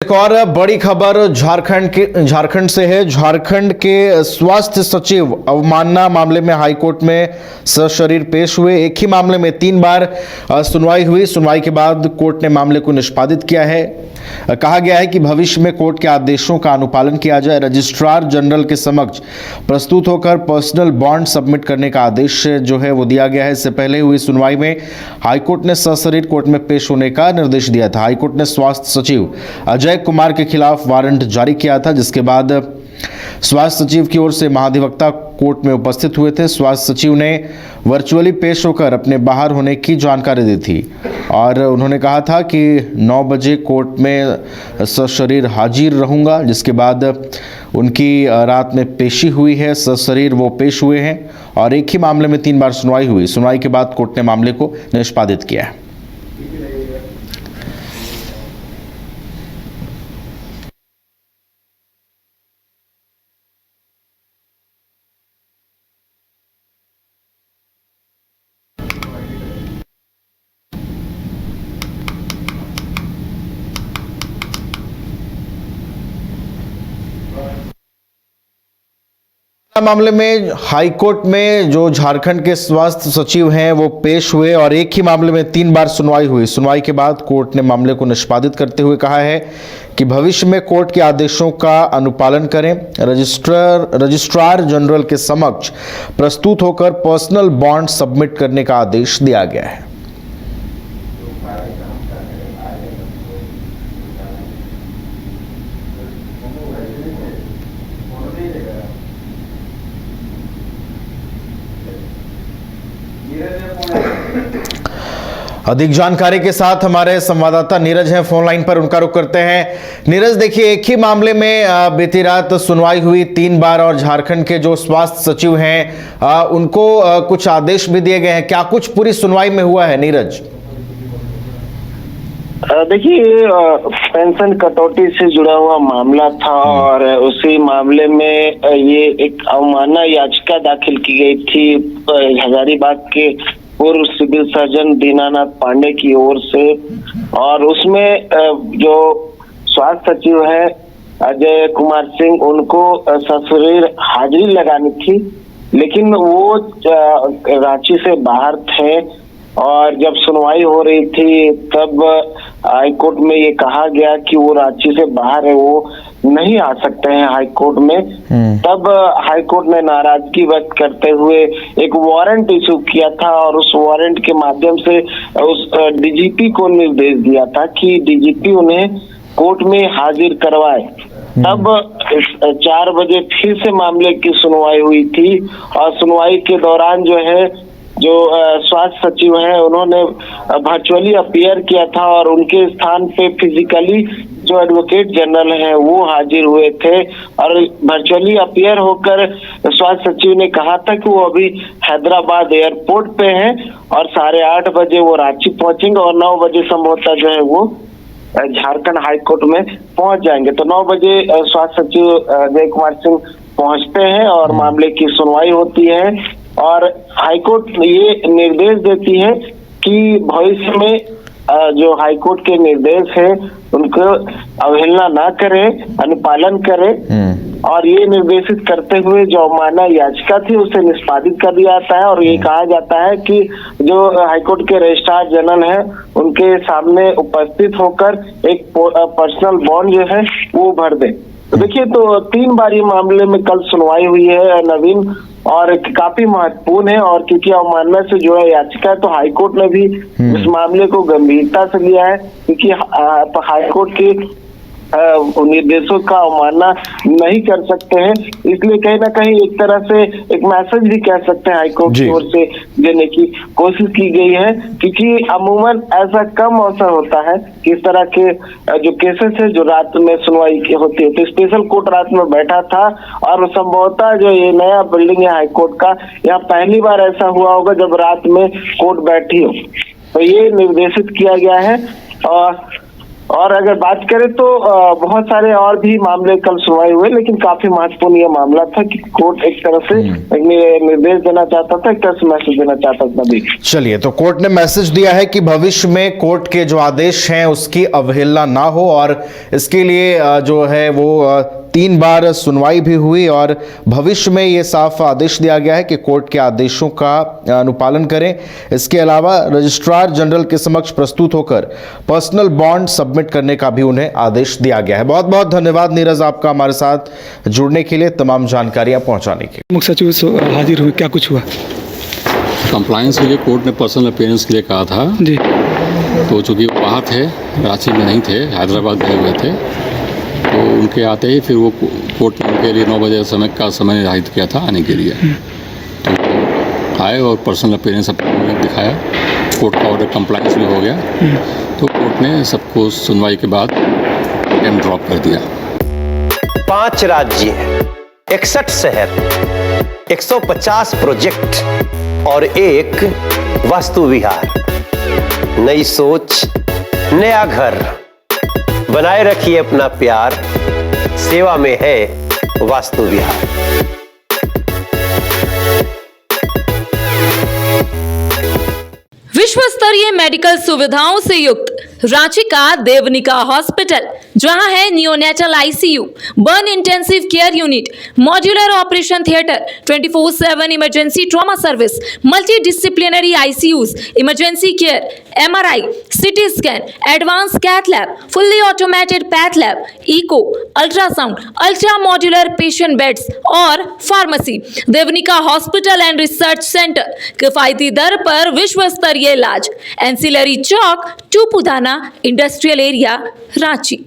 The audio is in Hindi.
एक और बड़ी खबर झारखंड से है। झारखंड के स्वास्थ्य सचिव अवमानना मामले में हाईकोर्ट में सशरीर पेश हुए। एक ही मामले में 3 बार सुनवाई हुई। सुनवाई के बाद कोर्ट ने मामले को निष्पादित किया है। कहा गया है कि भविष्य में कोर्ट के आदेशों का अनुपालन किया जाए। रजिस्ट्रार जनरल के समक्ष प्रस्तुत होकर पर्सनल बॉन्ड सबमिट करने का आदेश जो है वो दिया गया है। इससे पहले हुई सुनवाई में हाईकोर्ट ने सशरीर कोर्ट में पेश होने का निर्देश दिया था। हाईकोर्ट ने स्वास्थ्य सचिव अजय कुमार के खिलाफ वारंट जारी किया था, जिसके बाद स्वास्थ्य सचिव की ओर से महाधिवक्ता कोर्ट में उपस्थित हुए थे। स्वास्थ्य सचिव ने वर्चुअली पेश होकर अपने बाहर होने की जानकारी दी थी और उन्होंने कहा था कि 9 बजे कोर्ट में सशरीर हाजिर रहूंगा, जिसके बाद उनकी रात में पेशी हुई है। सशरीर वो पेश हुए हैं और एक ही मामले में 3 बार सुनवाई हुई। सुनवाई के बाद कोर्ट ने मामले को निष्पादित किया है। मामले में हाईकोर्ट में जो झारखंड के स्वास्थ्य सचिव हैं वो पेश हुए और एक ही मामले में 3 बार सुनवाई हुई। सुनवाई के बाद कोर्ट ने मामले को निष्पादित करते हुए कहा है कि भविष्य में कोर्ट के आदेशों का अनुपालन करें। रजिस्ट्रार जनरल के समक्ष प्रस्तुत होकर पर्सनल बॉन्ड सबमिट करने का आदेश दिया गया है। अधिक जानकारी के साथ हमारे संवाददाता नीरज हैं फोन लाइन पर, उनका रुख करते हैं। नीरज, देखिए एक ही मामले में बीती रात सुनवाई हुई 3 बार और झारखंड के जो स्वास्थ्य सचिव हैं उनको कुछ आदेश भी दिए गए हैं। क्या कुछ पूरी सुनवाई में हुआ है नीरज? देखिए, पेंशन कटौती से जुड़ा हुआ मामला था और उसी मामले में ये एक अवमानना याचिका दाखिल की गई थी हजारीबाग के पूर्व सिविल सर्जन दीनानाथ पांडे की ओर से। और उसमें जो स्वास्थ्य सचिव है अजय कुमार सिंह, उनको सशरीर हाजिरी लगानी थी, लेकिन वो रांची से बाहर थे और जब सुनवाई हो रही थी तब हाईकोर्ट में ये कहा गया कि वो रांची से बाहर है, वो नहीं आ सकते हैं हाईकोर्ट में। तब हाईकोर्ट ने नाराजगी व्यक्त करते हुए एक वारंट इशू किया था और उस वारंट के माध्यम से उस डीजीपी को निर्देश दिया था कि डीजीपी उन्हें कोर्ट में हाजिर करवाए। तब 4 बजे फिर से मामले की सुनवाई हुई थी और सुनवाई के दौरान जो स्वास्थ्य सचिव हैं उन्होंने वर्चुअली अपीयर किया था और उनके स्थान पे फिजिकली जो एडवोकेट जनरल हैं वो हाजिर हुए थे। और वर्चुअली अपीयर होकर स्वास्थ्य सचिव ने कहा था कि वो अभी हैदराबाद एयरपोर्ट पे हैं और 8:30 बजे वो रांची पहुंचेंगे और 9 बजे संभवतः जो है वो झारखंड हाईकोर्ट में पहुंच जाएंगे। तो 9 बजे स्वास्थ्य सचिव अजय कुमार सिंह पहुंचते हैं और मामले की सुनवाई होती है और हाईकोर्ट ये निर्देश देती है कि भविष्य में जो हाईकोर्ट के निर्देश है उनको अवहेलना ना करें, अनुपालन करें। और ये निर्देशित करते हुए जो अवमानना याचिका थी उसे निष्पादित कर दिया जाता है और ये कहा जाता है कि जो हाईकोर्ट के रजिस्ट्रार जनरल हैं उनके सामने उपस्थित होकर एक पर्सनल बॉन्ड जो है वो भर दे। तो देखिए, तो 3 बार ये मामले में कल सुनवाई हुई है नवीन, और काफी महत्वपूर्ण है। और क्योंकि अवमानना से जुड़ा याचिका है तो हाईकोर्ट ने भी इस मामले को गंभीरता से लिया है, क्योंकि हाईकोर्ट के निर्देशों का अवमानना नहीं कर सकते हैं। इसलिए कहीं ना कहीं एक तरह से एक मैसेज भी कह सकते हैं हाईकोर्ट की ओर से देने की कोशिश की गई है, क्योंकि अमूमन ऐसा कम अवसर होता है कि इस तरह के जो केसेस है जो रात में सुनवाई होती है। तो स्पेशल कोर्ट रात में बैठा था और संभवतः जो ये नया बिल्डिंग है हाईकोर्ट का, यहाँ पहली बार ऐसा हुआ होगा जब रात में कोर्ट बैठी हो। तो ये निर्देशित किया गया है और और अगर बात करें तो बहुत सारे और भी मामले कल सुनवाई हुए, लेकिन काफी महत्वपूर्ण ये मामला था कि कोर्ट एक तरह से एक निर्देश देना चाहता था, एक तरह से मैसेज देना चाहता था भी। चलिए, तो कोर्ट ने मैसेज दिया है कि भविष्य में कोर्ट के जो आदेश हैं उसकी अवहेलना ना हो, और इसके लिए जो है वो 3 बार सुनवाई भी हुई, और भविष्य में ये साफ आदेश दिया गया है कि कोर्ट के आदेशों का अनुपालन करें। इसके अलावा रजिस्ट्रार जनरल के समक्ष प्रस्तुत होकर पर्सनल बॉन्ड सबमिट करने का भी उन्हें आदेश दिया गया है। बहुत बहुत धन्यवाद नीरज आपका हमारे साथ जुड़ने के लिए, तमाम जानकारियां पहुंचाने के लिए। मुख्य सचिव हाजिर हुए, क्या कुछ हुआ? कंप्लायंस के लिए कोर्ट ने पर्सनल अपीयरेंस के लिए कहा था, जी तो चूँकि वो बाहर थे, रांची में नहीं थे, हैदराबाद गए हुए थे, तो उनके आते ही फिर वो कोर्ट ने उनके लिए 9 बजे समय निर्धारित किया था आने के लिए। तो वो आए और पर्सनल अपीयरेंस अपने दिखाया, कोर्ट का ऑर्डर कंप्लायंस में हो गया, तो कोर्ट ने सबको सुनवाई के बाद रिटर्न ड्रॉप कर दिया। 5 राज्य, 61 शहर, 150 प्रोजेक्ट और एक वास्तु विहार। नई सोच, नया घर। बनाए रखिए अपना प्यार, सेवा में है वास्तु विहार। विश्व स्तरीय मेडिकल सुविधाओं से युक्त रांची का देवनिका हॉस्पिटल, जहां है neonatal ICU, burn intensive care unit, modular operation theatre, 24/7 emergency trauma service, multidisciplinary ICUs, emergency care, MRI, CT scan, advance cath lab, fully automated path lab, echo, ultrasound, ultra modular patient beds और pharmacy. Devnika hospital and research centre, किफायती दर पर विश्व स्तरीय इलाज। Ancillary Chowk, Tupudana industrial area, Ranchi.